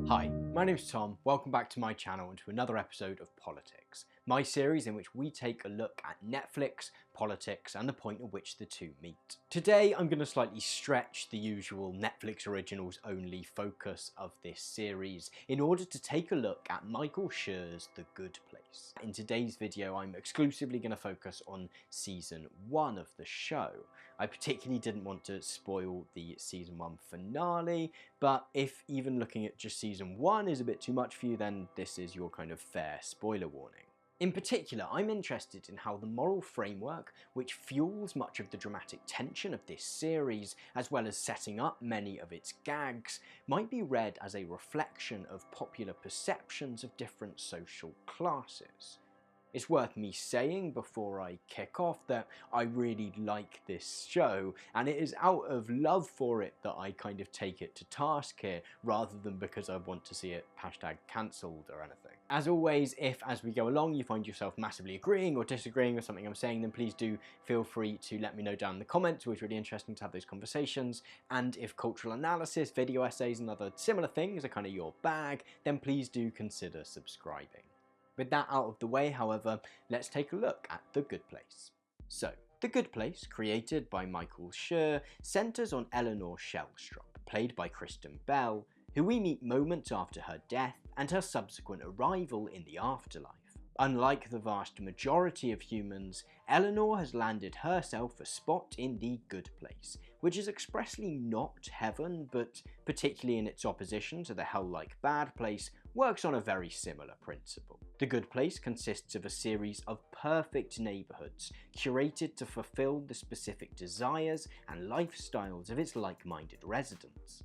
Hi, my name's Tom, welcome back to my channel and to another episode of Politix, my series in which we take a look at Netflix, politics and the point at which the two meet. Today I'm going to slightly stretch the usual Netflix originals only focus of this series in order to take a look at Michael Schur's The Good Place. In today's video I'm exclusively going to focus on season 1 of the show. I particularly didn't want to spoil the season 1 finale, but if even looking at just season 1 is a bit too much for you, then this is your kind of fair spoiler warning. In particular, I'm interested in how the moral framework, which fuels much of the dramatic tension of this series, as well as setting up many of its gags, might be read as a reflection of popular perceptions of different social classes. It's worth me saying before I kick off that I really like this show, and it is out of love for it that I kind of take it to task here, rather than because I want to see it #cancelled or anything. As always, if as we go along you find yourself massively agreeing or disagreeing with something I'm saying, then please do feel free to let me know down in the comments. It's always really interesting to have those conversations, and if cultural analysis, video essays and other similar things are kind of your bag, then please do consider subscribing. With that out of the way, however, let's take a look at The Good Place. So, The Good Place, created by Michael Schur, centres on Eleanor Shelstrop, played by Kristen Bell, who we meet moments after her death and her subsequent arrival in the afterlife. Unlike the vast majority of humans, Eleanor has landed herself a spot in the Good Place, which is expressly not heaven, but particularly in its opposition to the hell-like Bad Place, works on a very similar principle. The Good Place consists of a series of perfect neighbourhoods, curated to fulfil the specific desires and lifestyles of its like-minded residents.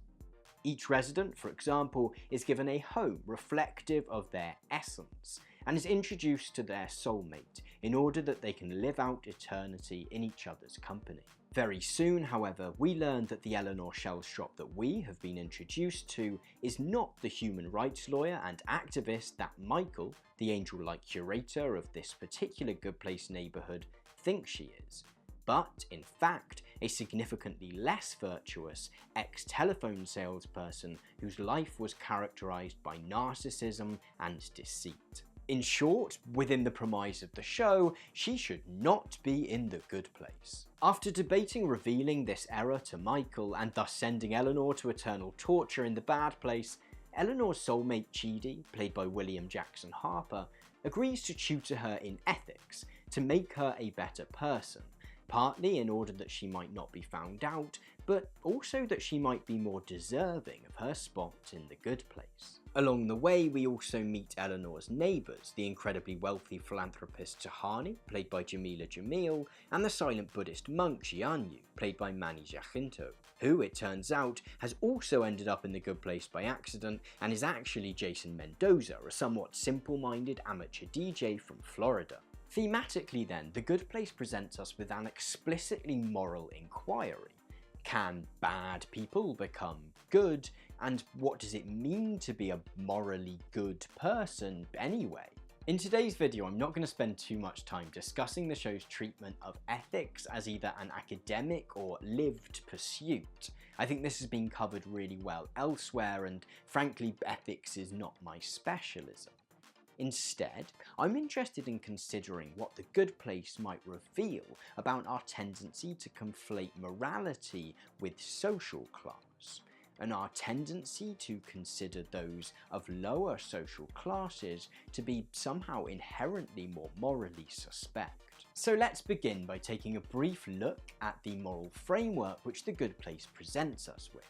Each resident, for example, is given a home reflective of their essence, and is introduced to their soulmate in order that they can live out eternity in each other's company. Very soon, however, we learn that the Eleanor Shelstrop that we have been introduced to is not the human rights lawyer and activist that Michael, the angel-like curator of this particular Good Place neighbourhood, thinks she is, but in fact a significantly less virtuous ex-telephone salesperson whose life was characterised by narcissism and deceit. In short, within the premise of the show, she should not be in the Good Place. After debating revealing this error to Michael and thus sending Eleanor to eternal torture in the Bad Place, Eleanor's soulmate Chidi, played by William Jackson Harper, agrees to tutor her in ethics to make her a better person, partly in order that she might not be found out, but also that she might be more deserving of her spot in the Good Place. Along the way, we also meet Eleanor's neighbours, the incredibly wealthy philanthropist Tahani, played by Jamila Jamil, and the silent Buddhist monk Jianyu, played by Manny Jacinto, who, it turns out, has also ended up in the Good Place by accident and is actually Jason Mendoza, a somewhat simple-minded amateur DJ from Florida. Thematically then, The Good Place presents us with an explicitly moral inquiry. Can bad people become good? And what does it mean to be a morally good person anyway? In today's video, I'm not going to spend too much time discussing the show's treatment of ethics as either an academic or lived pursuit. I think this has been covered really well elsewhere, and frankly, ethics is not my specialism. Instead, I'm interested in considering what The Good Place might reveal about our tendency to conflate morality with social class, and our tendency to consider those of lower social classes to be somehow inherently more morally suspect. So let's begin by taking a brief look at the moral framework which The Good Place presents us with.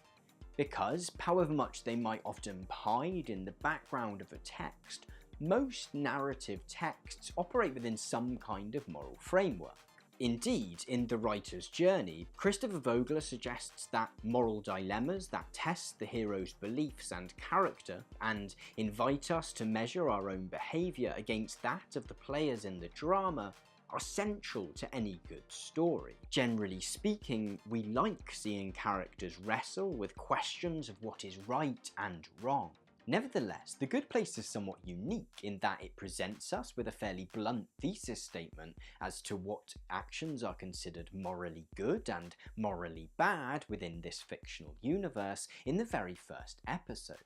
Because, however much they might often hide in the background of a text, most narrative texts operate within some kind of moral framework. Indeed, in The Writer's Journey, Christopher Vogler suggests that moral dilemmas that test the hero's beliefs and character, and invite us to measure our own behaviour against that of the players in the drama, are central to any good story. Generally speaking, we like seeing characters wrestle with questions of what is right and wrong. Nevertheless, The Good Place is somewhat unique in that it presents us with a fairly blunt thesis statement as to what actions are considered morally good and morally bad within this fictional universe in the very first episode.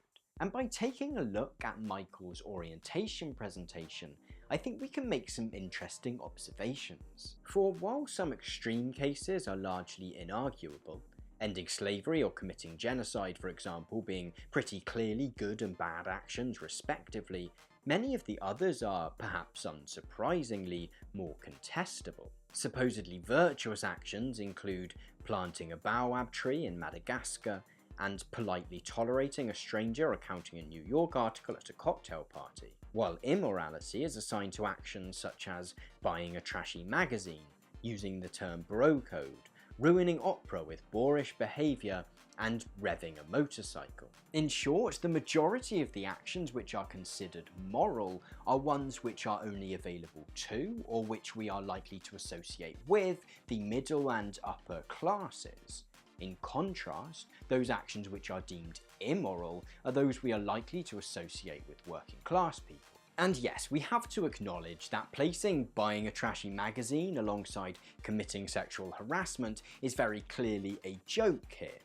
And by taking a look at Michael's orientation presentation, I think we can make some interesting observations. For while some extreme cases are largely inarguable, ending slavery or committing genocide, for example, being pretty clearly good and bad actions respectively, many of the others are, perhaps unsurprisingly, more contestable. Supposedly virtuous actions include planting a baobab tree in Madagascar, and politely tolerating a stranger recounting a New York article at a cocktail party, while immorality is assigned to actions such as buying a trashy magazine, using the term bro code, ruining opera with boorish behaviour, and revving a motorcycle. In short, the majority of the actions which are considered moral are ones which are only available to, or which we are likely to associate with, the middle and upper classes. In contrast, those actions which are deemed immoral are those we are likely to associate with working class people. And yes, we have to acknowledge that placing buying a trashy magazine alongside committing sexual harassment is very clearly a joke here.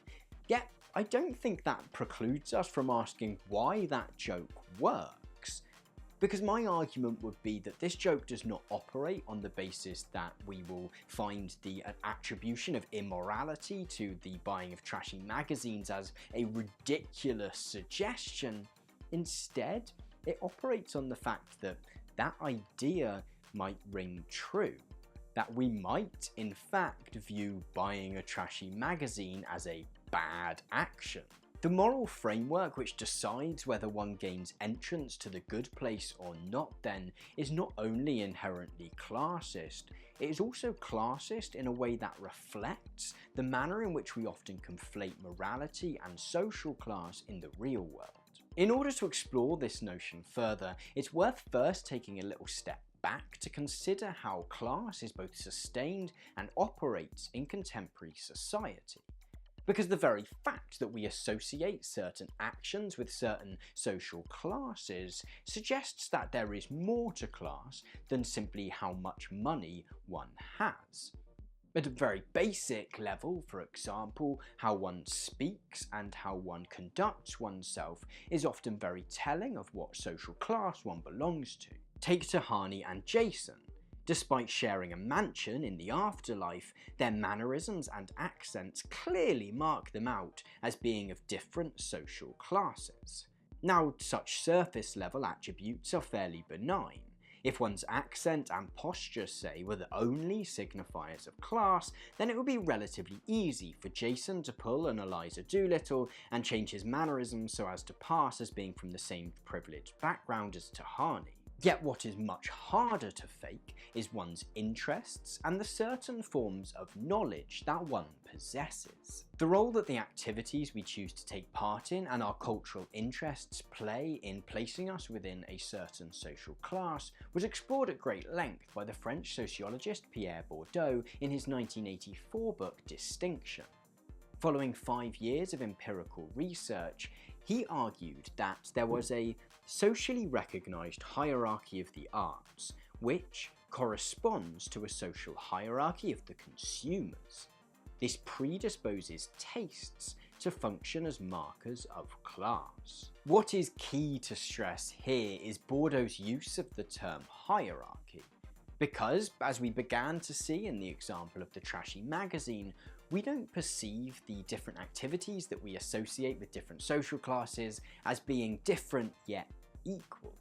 Yet, I don't think that precludes us from asking why that joke works. Because my argument would be that this joke does not operate on the basis that we will find the attribution of immorality to the buying of trashy magazines as a ridiculous suggestion. Instead, it operates on the fact that that idea might ring true. That we might, in fact, view buying a trashy magazine as a bad action. The moral framework which decides whether one gains entrance to the good place or not then is not only inherently classist, it is also classist in a way that reflects the manner in which we often conflate morality and social class in the real world. In order to explore this notion further, it's worth first taking a little step back to consider how class is both sustained and operates in contemporary society. Because the very fact that we associate certain actions with certain social classes suggests that there is more to class than simply how much money one has. At a very basic level, for example, how one speaks and how one conducts oneself is often very telling of what social class one belongs to. Take Tahani and Jason. Despite sharing a mansion in the afterlife, their mannerisms and accents clearly mark them out as being of different social classes. Now, such surface level attributes are fairly benign. If one's accent and posture, say, were the only signifiers of class, then it would be relatively easy for Jason to pull an Eliza Doolittle and change his mannerisms so as to pass as being from the same privileged background as Tahani. Yet what is much harder to fake is one's interests and the certain forms of knowledge that one possesses. The role that the activities we choose to take part in and our cultural interests play in placing us within a certain social class was explored at great length by the French sociologist Pierre Bourdieu in his 1984 book Distinction. Following 5 years of empirical research, he argued that there was a socially recognised hierarchy of the arts, which corresponds to a social hierarchy of the consumers. This predisposes tastes to function as markers of class. What is key to stress here is Bourdieu's use of the term hierarchy, because, as we began to see in the example of the trashy magazine, we don't perceive the different activities that we associate with different social classes as being different yet equal.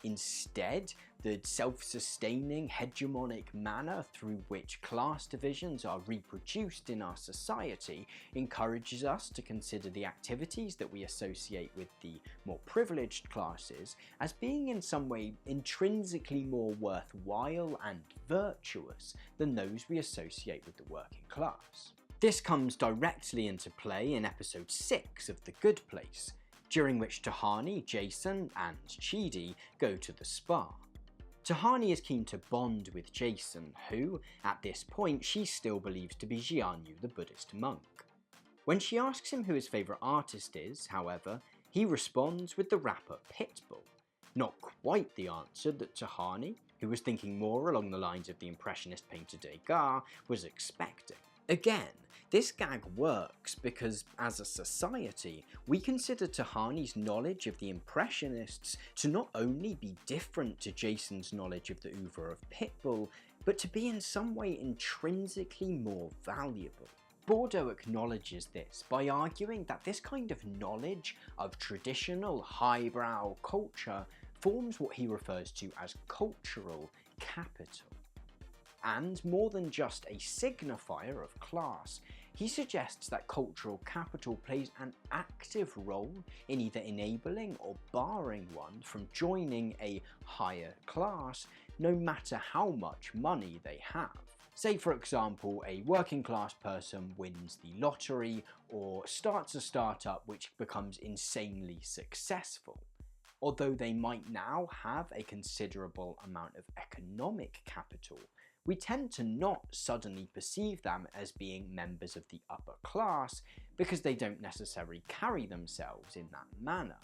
Instead, the self-sustaining hegemonic manner through which class divisions are reproduced in our society encourages us to consider the activities that we associate with the more privileged classes as being in some way intrinsically more worthwhile and virtuous than those we associate with the working class. This comes directly into play in episode 6 of The Good Place, during which Tahani, Jason, and Chidi go to the spa. Tahani is keen to bond with Jason, who, at this point, she still believes to be Jianyu, the Buddhist monk. When she asks him who his favourite artist is, however, he responds with the rapper Pitbull. Not quite the answer that Tahani, who was thinking more along the lines of the impressionist painter Degas, was expecting. Again, This gag works because, as a society, we consider Tahani's knowledge of the Impressionists to not only be different to Jason's knowledge of the oeuvre of Pitbull, but to be in some way intrinsically more valuable. Bourdieu acknowledges this by arguing that this kind of knowledge of traditional highbrow culture forms what he refers to as cultural capital. And more than just a signifier of class, he suggests that cultural capital plays an active role in either enabling or barring one from joining a higher class, no matter how much money they have. Say for example, a working class person wins the lottery or starts a startup which becomes insanely successful. Although they might now have a considerable amount of economic capital, we tend to not suddenly perceive them as being members of the upper class because they don't necessarily carry themselves in that manner.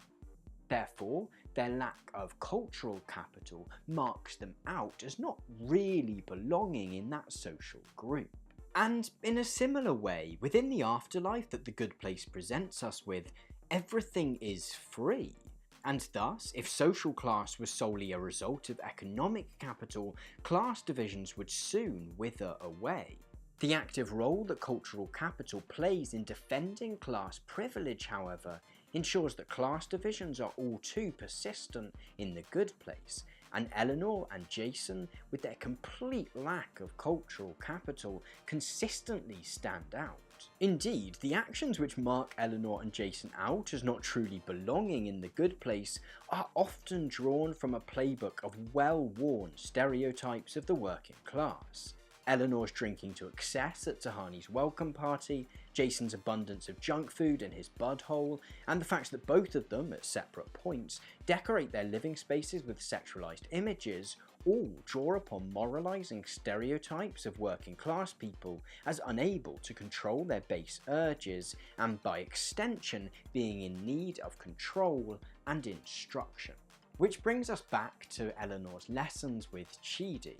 Therefore, their lack of cultural capital marks them out as not really belonging in that social group. And in a similar way, within the afterlife that The Good Place presents us with, everything is free. And thus, if social class was solely a result of economic capital, class divisions would soon wither away. The active role that cultural capital plays in defending class privilege, however, ensures that class divisions are all too persistent in The Good Place, and Eleanor and Jason, with their complete lack of cultural capital, consistently stand out. Indeed, the actions which mark Eleanor and Jason out as not truly belonging in The Good Place are often drawn from a playbook of well-worn stereotypes of the working class. Eleanor's drinking to excess at Tahani's welcome party, Jason's abundance of junk food in his budhole, and the fact that both of them, at separate points, decorate their living spaces with sexualized images, all draw upon moralizing stereotypes of working class people as unable to control their base urges, and by extension being in need of control and instruction. Which brings us back to Eleanor's lessons with Chidi.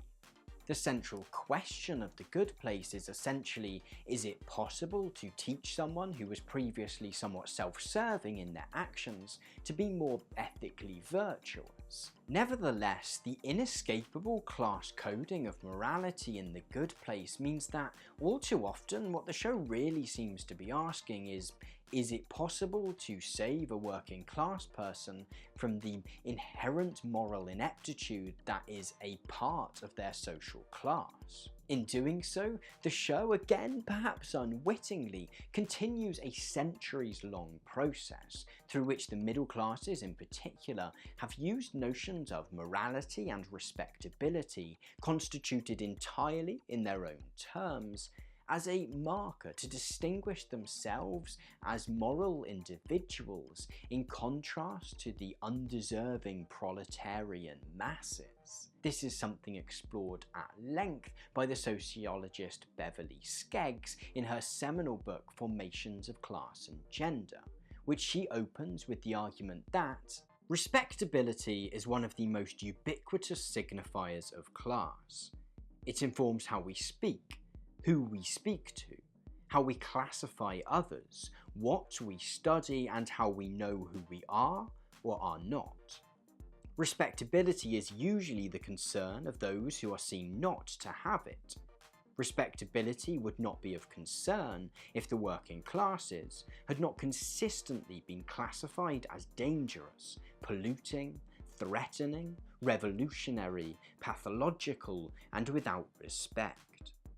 The central question of The Good Place is essentially, is it possible to teach someone who was previously somewhat self-serving in their actions to be more ethically virtuous? Nevertheless, the inescapable class coding of morality in The Good Place means that all too often what the show really seems to be asking is it possible to save a working class person from the inherent moral ineptitude that is a part of their social class? In doing so, the show, again perhaps unwittingly, continues a centuries-long process through which the middle classes in particular have used notions of morality and respectability, constituted entirely in their own terms, as a marker to distinguish themselves as moral individuals in contrast to the undeserving proletarian masses. This is something explored at length by the sociologist Beverly Skeggs in her seminal book Formations of Class and Gender, which she opens with the argument that respectability is one of the most ubiquitous signifiers of class. It informs how we speak, who we speak to, how we classify others, what we study, and how we know who we are or are not. Respectability is usually the concern of those who are seen not to have it. Respectability would not be of concern if the working classes had not consistently been classified as dangerous, polluting, threatening, revolutionary, pathological, and without respect.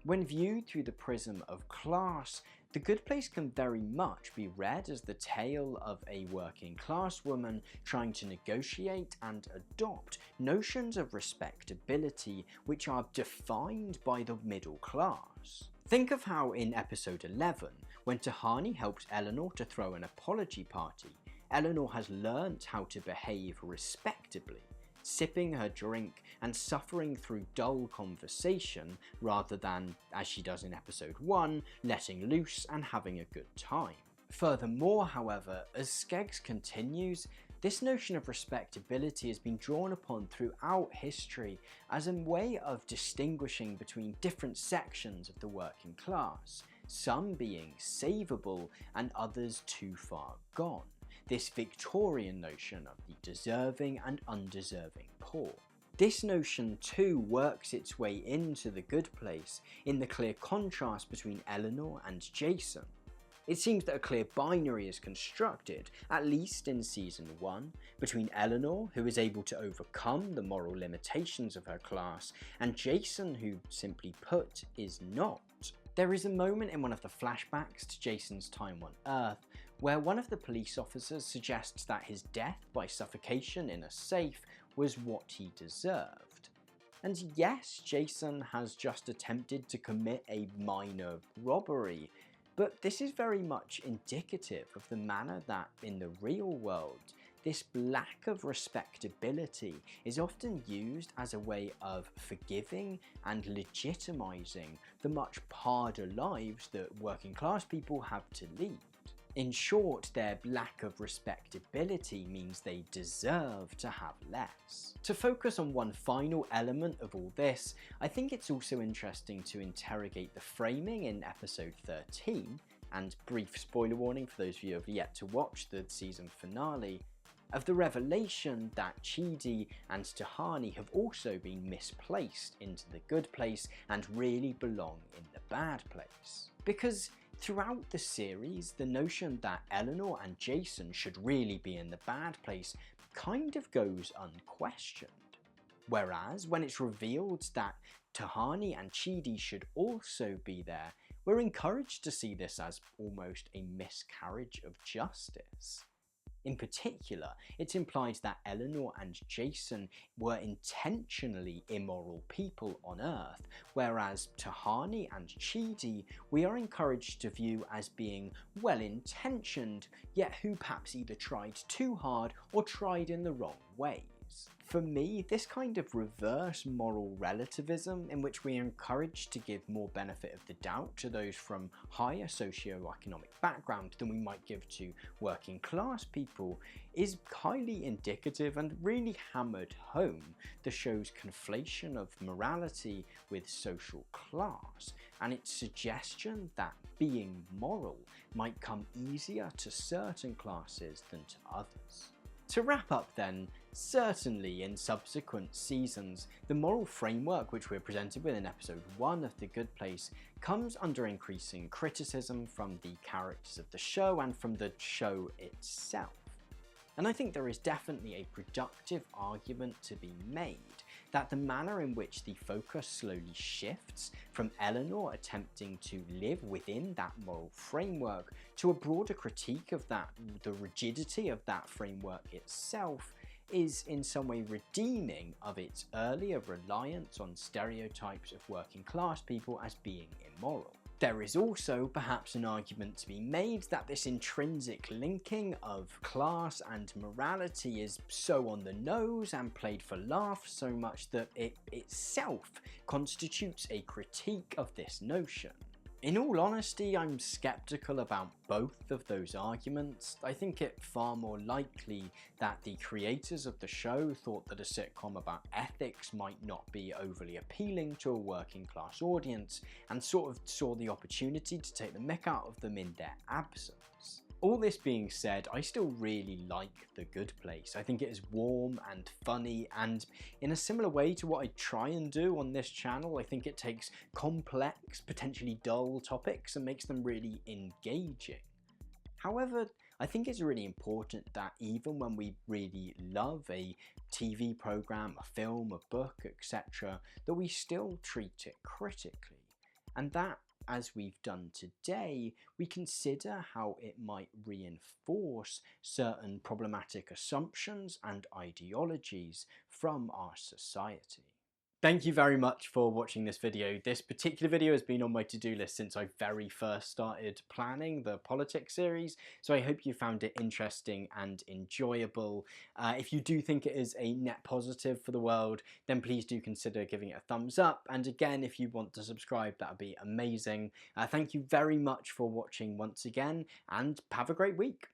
When viewed through the prism of class, The Good Place can very much be read as the tale of a working class woman trying to negotiate and adopt notions of respectability which are defined by the middle class. Think of how in episode 11, when Tahani helps Eleanor to throw an apology party, Eleanor has learnt how to behave respectably, sipping her drink and suffering through dull conversation rather than, as she does in episode 1, letting loose and having a good time. Furthermore, however, as Skeggs continues, this notion of respectability has been drawn upon throughout history as a way of distinguishing between different sections of the working class, some being savable and others too far gone. This Victorian notion of the deserving and undeserving poor. This notion too works its way into The Good Place in the clear contrast between Eleanor and Jason. It seems that a clear binary is constructed, at least in season 1, between Eleanor, who is able to overcome the moral limitations of her class, and Jason, who, simply put, is not. There is a moment in one of the flashbacks to Jason's time on Earth where one of the police officers suggests that his death by suffocation in a safe was what he deserved. And yes, Jason has just attempted to commit a minor robbery, but this is very much indicative of the manner that, in the real world, this lack of respectability is often used as a way of forgiving and legitimizing the much harder lives that working class people have to lead. In short, their lack of respectability means they deserve to have less. To focus on one final element of all this, I think it's also interesting to interrogate the framing in episode 13, and brief spoiler warning for those of you who have yet to watch the season finale, of the revelation that Chidi and Tahani have also been misplaced into the good place and really belong in the bad place. Because throughout the series, the notion that Eleanor and Jason should really be in the bad place kind of goes unquestioned. Whereas when it's revealed that Tahani and Chidi should also be there, we're encouraged to see this as almost a miscarriage of justice. In particular, it's implied that Eleanor and Jason were intentionally immoral people on Earth, whereas Tahani and Chidi we are encouraged to view as being well-intentioned, yet who perhaps either tried too hard or tried in the wrong ways. For me, this kind of reverse moral relativism, in which we are encouraged to give more benefit of the doubt to those from higher socio-economic background than we might give to working class people, is highly indicative and really hammered home the show's conflation of morality with social class, and its suggestion that being moral might come easier to certain classes than to others. To wrap up then, certainly in subsequent seasons, the moral framework which we're presented with in episode 1 of The Good Place comes under increasing criticism from the characters of the show and from the show itself. And I think there is definitely a productive argument to be made that the manner in which the focus slowly shifts from Eleanor attempting to live within that moral framework to a broader critique of the rigidity of that framework itself is in some way redeeming of its earlier reliance on stereotypes of working class people as being immoral. There is also perhaps an argument to be made that this intrinsic linking of class and morality is so on the nose and played for laughs so much that it itself constitutes a critique of this notion. In all honesty, I'm skeptical about both of those arguments. I think it far more likely that the creators of the show thought that a sitcom about ethics might not be overly appealing to a working class audience and sort of saw the opportunity to take the mick out of them in their absence. All this being said, I still really like The Good Place. I think it is warm and funny, and in a similar way to what I try and do on this channel, I think it takes complex, potentially dull topics and makes them really engaging. However, I think it's really important that even when we really love a TV program, a film, a book, etc., that we still treat it critically, and that, as we've done today, we consider how it might reinforce certain problematic assumptions and ideologies from our society. Thank you very much for watching this video. This particular video has been on my to-do list since I very first started planning the Politix series, so I hope you found it interesting and enjoyable. If you do think it is a net positive for the world, then please do consider giving it a thumbs up, and again, if you want to subscribe, that would be amazing. Thank you very much for watching once again, and have a great week.